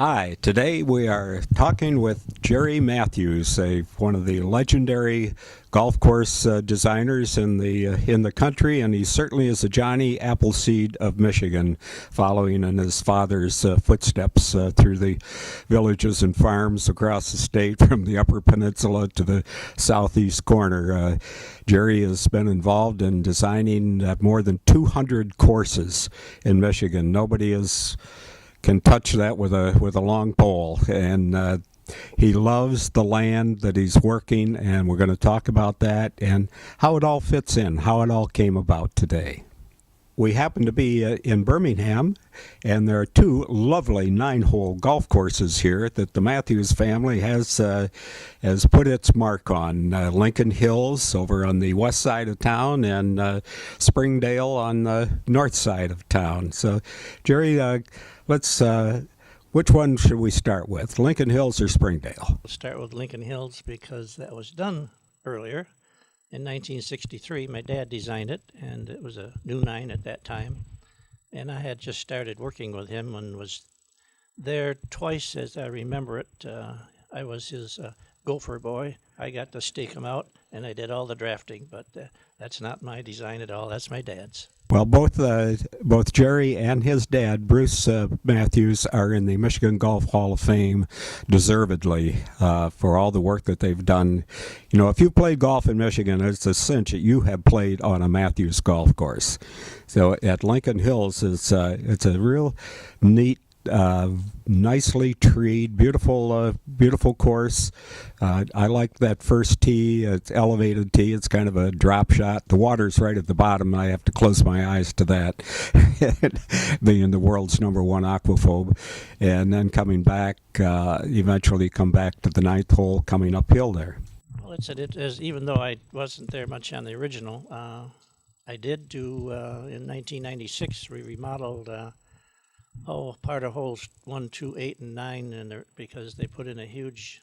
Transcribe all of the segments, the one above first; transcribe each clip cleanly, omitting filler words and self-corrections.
Hi, today we are talking with Jerry Matthews, one of the legendary golf course designers in the country, and he certainly is a Johnny Appleseed of Michigan, following in his father's footsteps through the villages and farms across the state, from the Upper Peninsula to the southeast corner. Jerry has been involved in designing more than 200 courses in Michigan. Nobody can touch that with a long pole, and he loves the land that he's working, and we're going to talk about that and how it all fits in, how it all came about today. We happen to be in Birmingham, and there are two lovely 9-hole golf courses here that the Matthews family has put its mark on. Lincoln Hills over on the west side of town, and Springdale on the north side of town. So, Jerry, which one should we start with, Lincoln Hills or Springdale? We'll start with Lincoln Hills because that was done earlier. In 1963, my dad designed it, and it was a new 9 at that time. And I had just started working with him and was there twice, as I remember it. I was his gopher boy. I got to stake him out, and I did all the drafting, but that's not my design at all. That's my dad's. Well, both Jerry and his dad, Bruce Matthews, are in the Michigan Golf Hall of Fame, deservedly, for all the work that they've done. You know, if you played golf in Michigan, it's a cinch that you have played on a Matthews golf course. So at Lincoln Hills, it's a real neat, nicely treed, beautiful course. I like that first tee. It's elevated tee. It's kind of a drop shot. The water's right at the bottom. I have to close my eyes to that, being the world's #1 aquaphobe. And then coming back, eventually come back to the 9th hole, coming uphill there. Well, it is, even though I wasn't there much on the original, I did do, in 1996, we remodeled part of holes 1, 2, 8, and 9, and because they put in a huge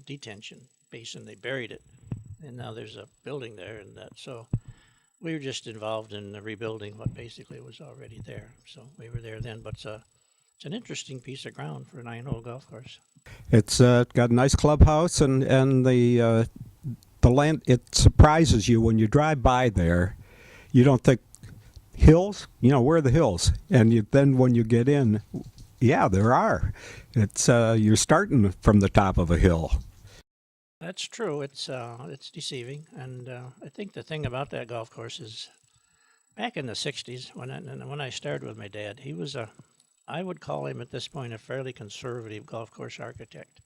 detention basin. They buried it, and now there's a building there, and so we were just involved in rebuilding what basically was already there. So we were there then, but it's an interesting piece of ground for a 9-hole golf course. It's got a nice clubhouse, and the land. It surprises you when you drive by there. You don't think, hills? You know, where are the hills? And then when you get in, yeah, there are. It's you're starting from the top of a hill. That's true. It's deceiving, and I think the thing about that golf course is, back in the '60s when I started with my dad, he was I would call him at this point a fairly conservative golf course architect.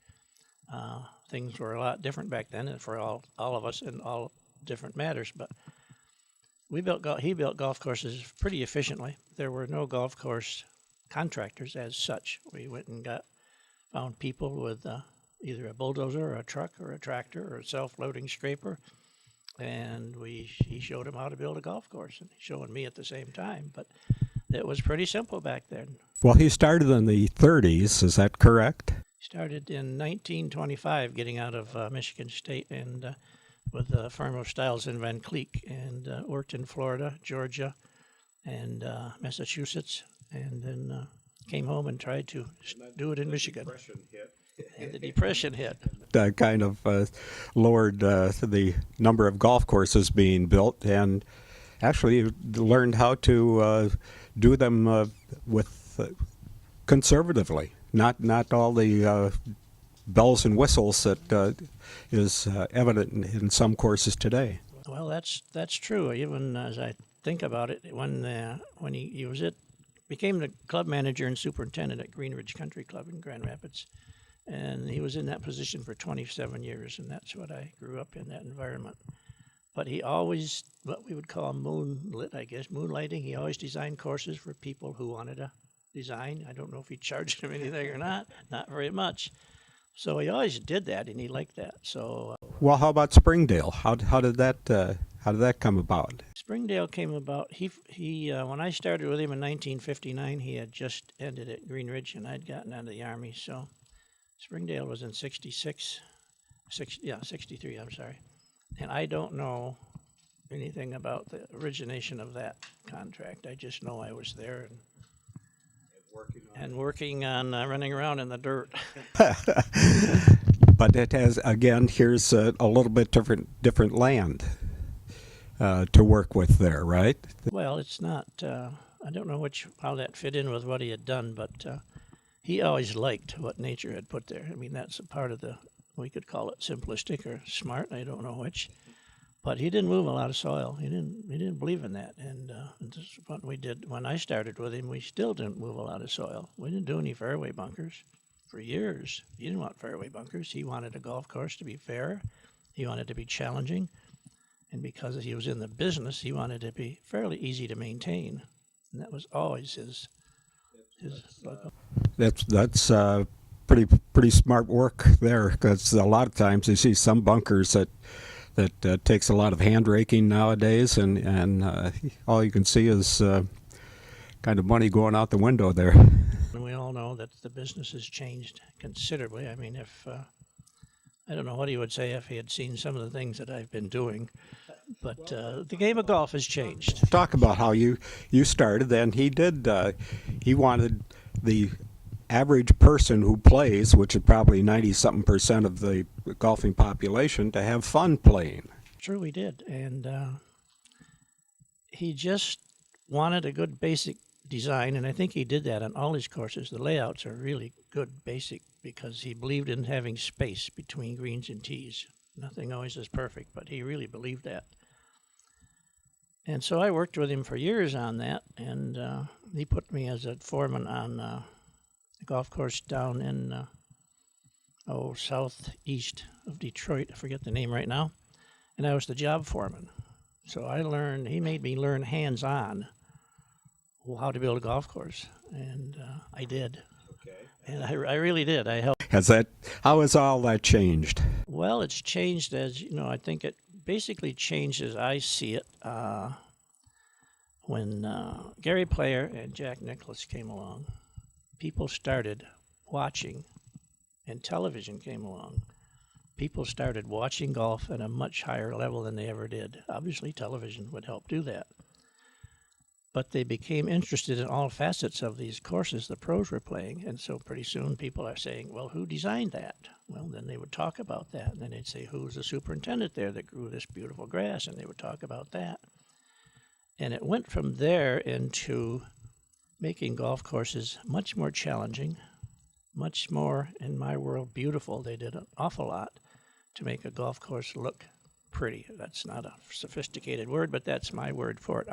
Things were a lot different back then, for all of us in all different matters, but he built golf courses pretty efficiently. There were no golf course contractors as such. We went and found people with either a bulldozer or a truck or a tractor or a self-loading scraper, and he showed them how to build a golf course, and showing me at the same time. But it was pretty simple back then. Well, he started in the 30s, is that correct? Started in 1925, getting out of Michigan State, and with the firm of Stiles and Van Cleek, and worked in Florida, Georgia, and Massachusetts, and then came home and tried to do it in Michigan. And the Depression hit. Kind of lowered the number of golf courses being built, and actually you learned how to do them conservatively, not all the bells and whistles that is evident in some courses today. Well, that's true. Even as I think about it, when he became the club manager and superintendent at Green Ridge Country Club in Grand Rapids, and he was in that position for 27 years, and that's what I grew up in, that environment. But he always, what we would call moonlighting. He always designed courses for people who wanted to design. I don't know if he charged them anything or not very much. So he always did that, and he liked that. So. Well, how about Springdale? How did that come about? Springdale came about. He when I started with him in 1959, he had just ended at Green Ridge, and I'd gotten out of the Army. So Springdale was in 63. I'm sorry, and I don't know anything about the origination of that contract. I just know I was there and working and working on running around in the dirt. But it has, again, here's a little bit different land to work with there, right? Well, it's not. I don't know how that fit in with what he had done, but he always liked what nature had put there. I mean, that's a part of we could call it simplistic or smart. I don't know which. But he didn't move a lot of soil. He didn't believe in that. And this is what we did when I started with him. We still didn't move a lot of soil. We didn't do any fairway bunkers for years. He didn't want fairway bunkers. He wanted a golf course to be fair. He wanted to be challenging. And because he was in the business, he wanted to be fairly easy to maintain. And that was always his That's pretty smart work there, because a lot of times you see some bunkers that takes a lot of hand raking nowadays, and all you can see is kind of money going out the window there. And we all know that the business has changed considerably. I mean, if I don't know what he would say if he had seen some of the things that I've been doing, but the game of golf has changed. Talk about how you started. Then he wanted the average person who plays, which is probably 90-something% of the golfing population, to have fun playing. True, we did. And he just wanted a good basic design, and I think he did that on all his courses. The layouts are really good basic because he believed in having space between greens and tees. Nothing always is perfect, but he really believed that. And so I worked with him for years on that, and he put me as a foreman on a golf course down in southeast of Detroit. I forget the name right now. And I was the job foreman. So he made me learn hands-on how to build a golf course, and I did. Okay. And I really did. I helped. How has all that changed? Well, it's changed I think it basically changed as I see it when Gary Player and Jack Nicklaus came along. People started watching, and television came along. People started watching golf at a much higher level than they ever did. Obviously, television would help do that. But they became interested in all facets of these courses the pros were playing, and so pretty soon people are saying, well, who designed that? Well, then they would talk about that, and then they'd say, who's the superintendent there that grew this beautiful grass? And they would talk about that. And it went from there into making golf courses much more challenging, much more, in my world, beautiful. They did an awful lot to make a golf course look pretty. That's not a sophisticated word, but that's my word for it.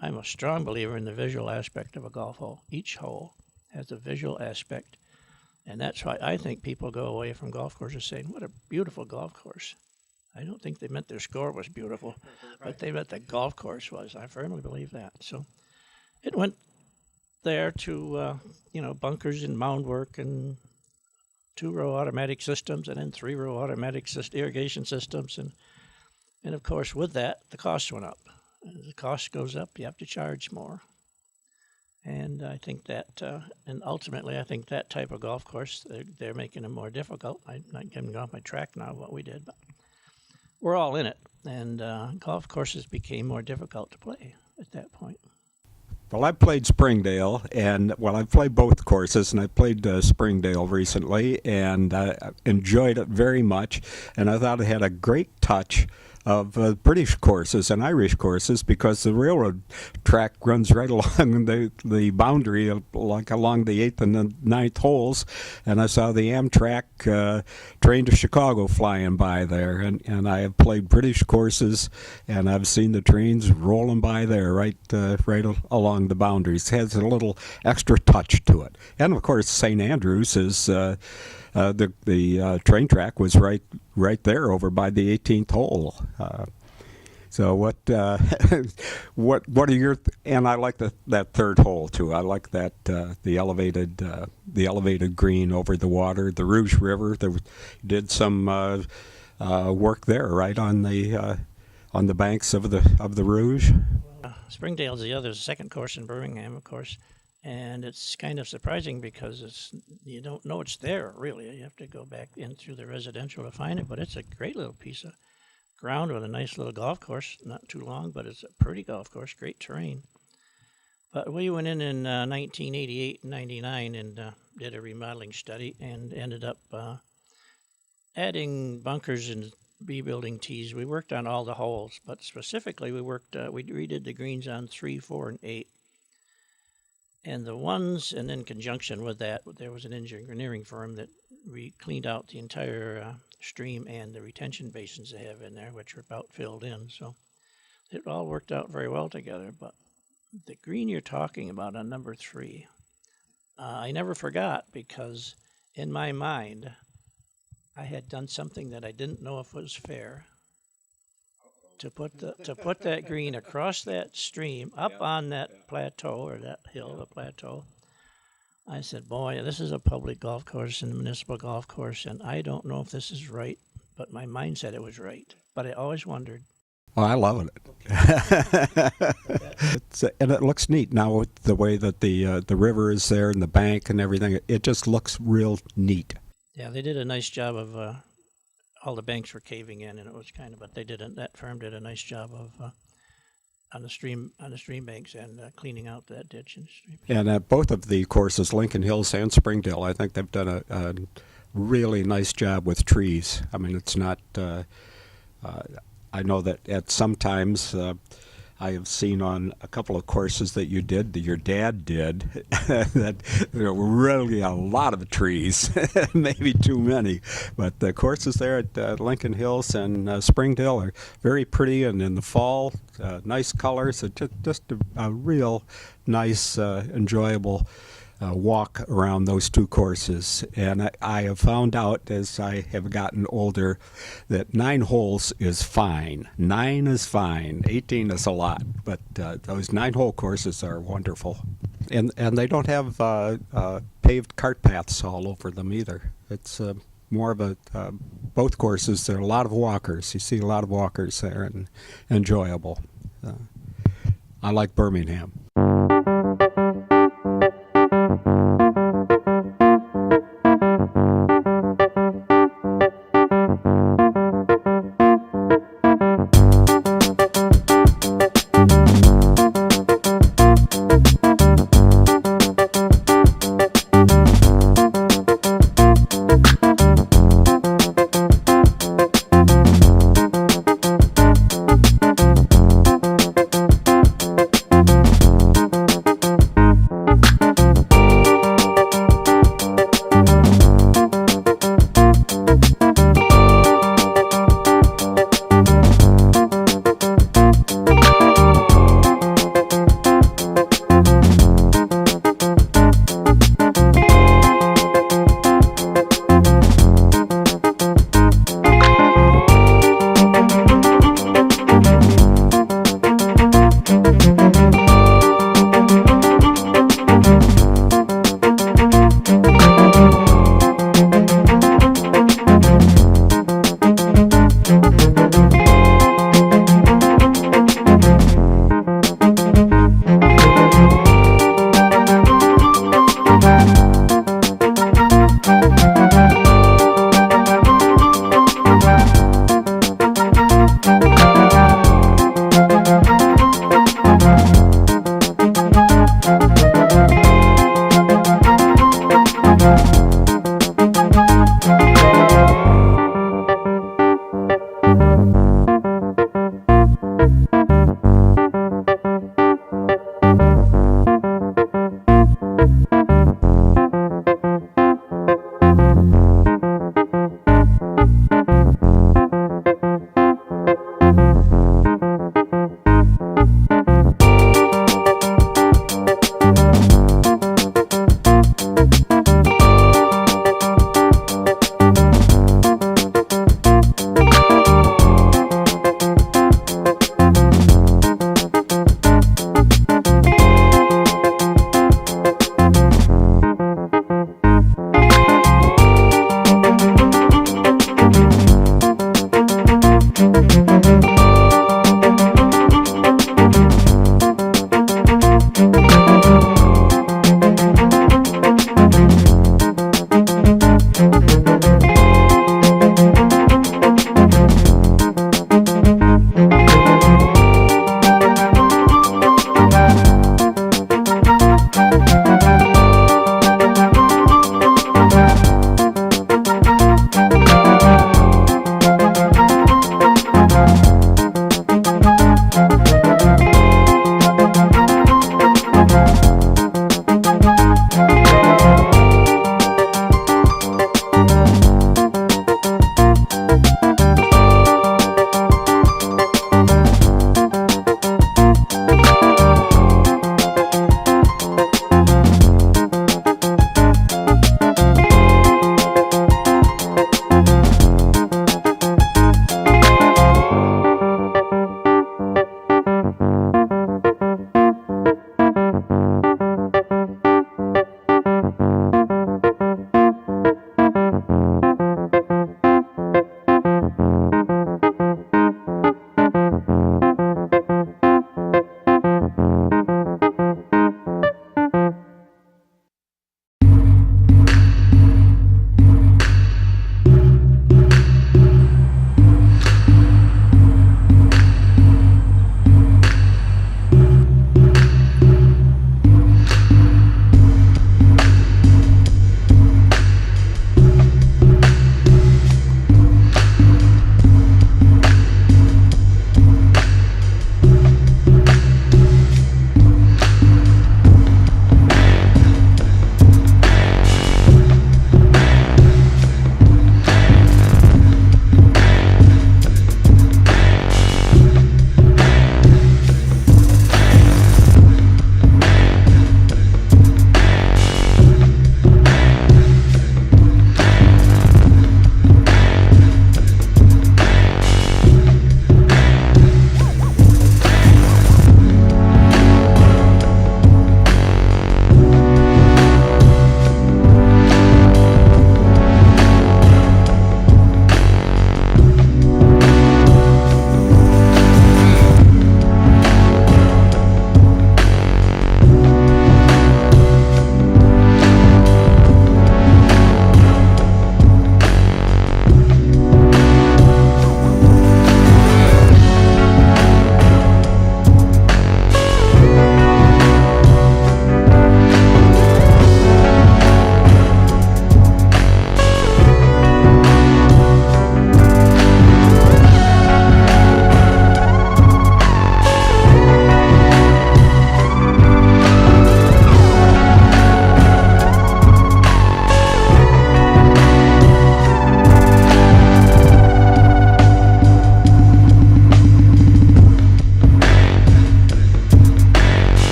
I'm a strong believer in the visual aspect of a golf hole. Each hole has a visual aspect, and that's why I think people go away from golf courses saying, what a beautiful golf course. I don't think they meant their score was beautiful, but they meant the golf course was. I firmly believe that. So it went there to, bunkers and mound work and 2-row automatic systems and then 3-row automatic irrigation systems. And of course, with that, the cost went up. As the cost goes up, you have to charge more. And I think that, and ultimately, I think that type of golf course, they're making them more difficult. I'm not getting off my track now of what we did, but we're all in it. And golf courses became more difficult to play at that point. Well, I played Springdale, and I played both courses, and I played Springdale recently, and I enjoyed it very much, and I thought it had a great touch of British courses and Irish courses, because the railroad track runs right along the boundary, like along the 8th and the 9th holes, and I saw the Amtrak train to Chicago flying by there, and I have played British courses, and I've seen the trains rolling by there right along the boundaries. It has a little extra touch to it. And of course, St. Andrews is the train track was right there over by the 18th hole. So what are your and I like that third hole too. I like that the elevated green over the water, the Rouge River. Did some work there, right on the banks of the Rouge. Springdale's the second course in Birmingham, of course. And it's kind of surprising because you don't know it's there, really. You have to go back in through the residential to find it, but it's a great little piece of ground with a nice little golf course. Not too long, but it's a pretty golf course, great terrain. But we went in 1988 and 99 and did a remodeling study and ended up adding bunkers and rebuilding tees. We worked on all the holes, but specifically we redid the greens on 3, 4, and 8. And the ones, and in conjunction with that, there was an engineering firm that cleaned out the entire stream and the retention basins they have in there, which are about filled in. So it all worked out very well together. But the green you're talking about on number 3, I never forgot, because in my mind, I had done something that I didn't know if was fair. To put that green across that stream up on that plateau, or that hill, the plateau. I said, boy, this is a public golf course and a municipal golf course, and I don't know if this is right, but my mind said it was right. But I always wondered. Well, I love it. And it looks neat now with the way that the river is there and the bank and everything. It just looks real neat. Yeah, they did a nice job of all the banks were caving in, and it was but that firm did a nice job of on the stream banks and cleaning out that ditch and stream. And at both of the courses, Lincoln Hills and Springdale, I think they've done a really nice job with trees. I mean, it's not. I know that at sometimes I have seen on a couple of courses that you did, that your dad did, that there were really a lot of trees, maybe too many. But the courses there at Lincoln Hills and Springdale are very pretty, and in the fall, nice colors. It's just a real nice, enjoyable walk around those two courses. And I have found out as I have gotten older that 9 holes is fine. 9 is fine. 18 is a lot. But those 9-hole courses are wonderful. And they don't have paved cart paths all over them either. It's more of a, both courses, there are a lot of walkers. You see a lot of walkers there, and enjoyable. I like Birmingham.